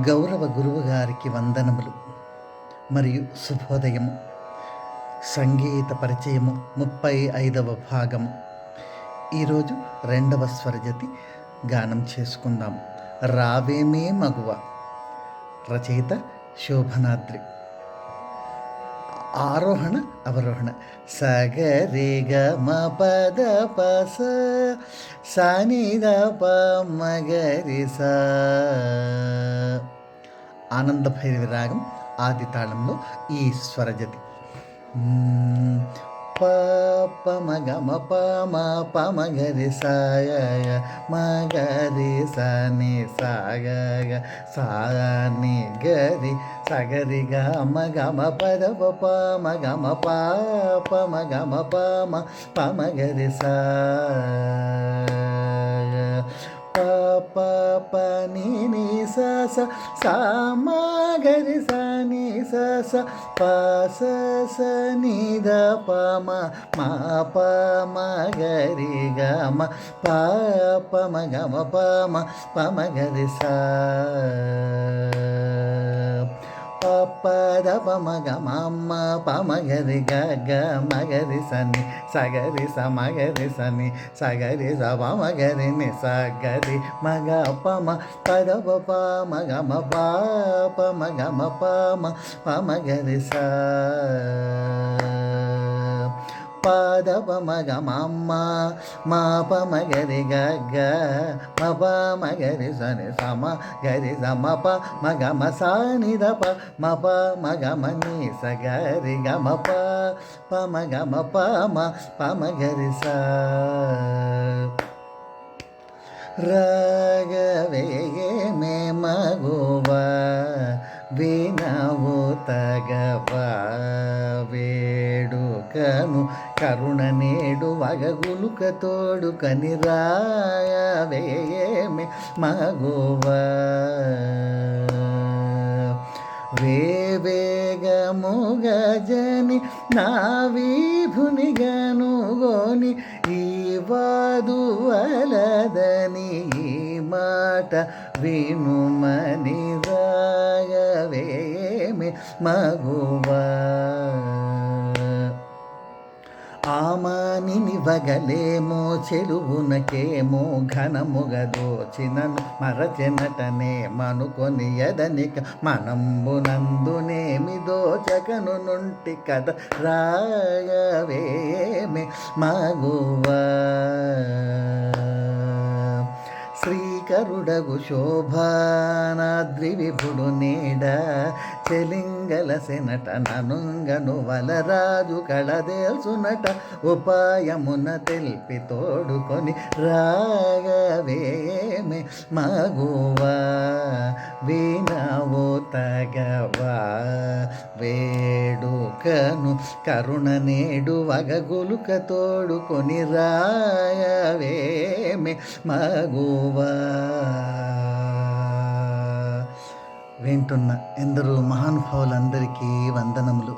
గౌరవ గురువు గారికి వందనములు మరియు శుభోదయము. సంగీత పరిచయము 35వ భాగము. ఈరోజు 2వ స్వరజతి గానం చేసుకుందాం. రావేమే మగువ. రచయిత శోభనాద్రి. ఆరోహణ అవరోహణ. సగ రే గ మ పద ప స సా ని ద ప మ గ రి స. ఆనంద భైరవి రాగం ఆది తాళంలో ఈ స్వరజతి. ప ప మ గ మ ప మ ప మ గ రి స మ గ రి స ని స గ గ స ని గ రి స గ రి గ మ గ మ ప ద ప ప మ గ మ ప ప మ గ మ ప మ ప మ గ రి స ప ప ప ని ని స స స మ గ రి స ని స స ప స స ని ద ప మ మ ప మ గ రి గ మ ప ప మ గ మ ప మ ప మ గ రి స ప ప ద ప మ గ మ మ ప మ గ రి గ గ మ గ రి స ని స గ రి స మ గ రి స ని స గ రి స ప మ గ రి ని స గ రి మ గ ప మ ప ద ప ప మ గ మ ప ప మ గ మ ప మ ప మ గ రి స ప ద ప మ గ మ మ మ ప మ గ రి గ గ మ ప మ గ రి స ని స మ గ రి స మ ప మ గ మ స ని ద ప మ ప మ గ మ ని స గ రి గ మ ప ప మ గ మ ప మ ప మ గ రి స. రాగవేమే మగువ వినవు తగవ వేడుకను కరుణ నేడు వగగులుక తోడుకని రాగవేమే మగువ వేవేగముగ జని నా వీభుని గనుగోని ఈ వాదువలదని ఈ మాట వినుమని రాగవేమి మగువ. ఆమానిని వగలేమో చెలువునకేమో ఘనముగదోచినను మరచెనటనే మనుకొని ఎదనిక మనంబునందునేమి దోచకను నుంటి కథ రాగవేమి మగువ. శ్రీకరుడగు శోభానాద్రి విభుడు నీడ చెలింగల సెనట ననుంగను వలరాజు కళదేల్సునట ఉపాయమున తెల్పి తోడుకొని రాగవేమి మగువ వినవు తగవ వేడుకను కరుణ నేడు వగగులుక తోడుకొని రాగవేమి మగువ. వింటున్న ఎందరో మహానుభావులందరికీ వందనములు.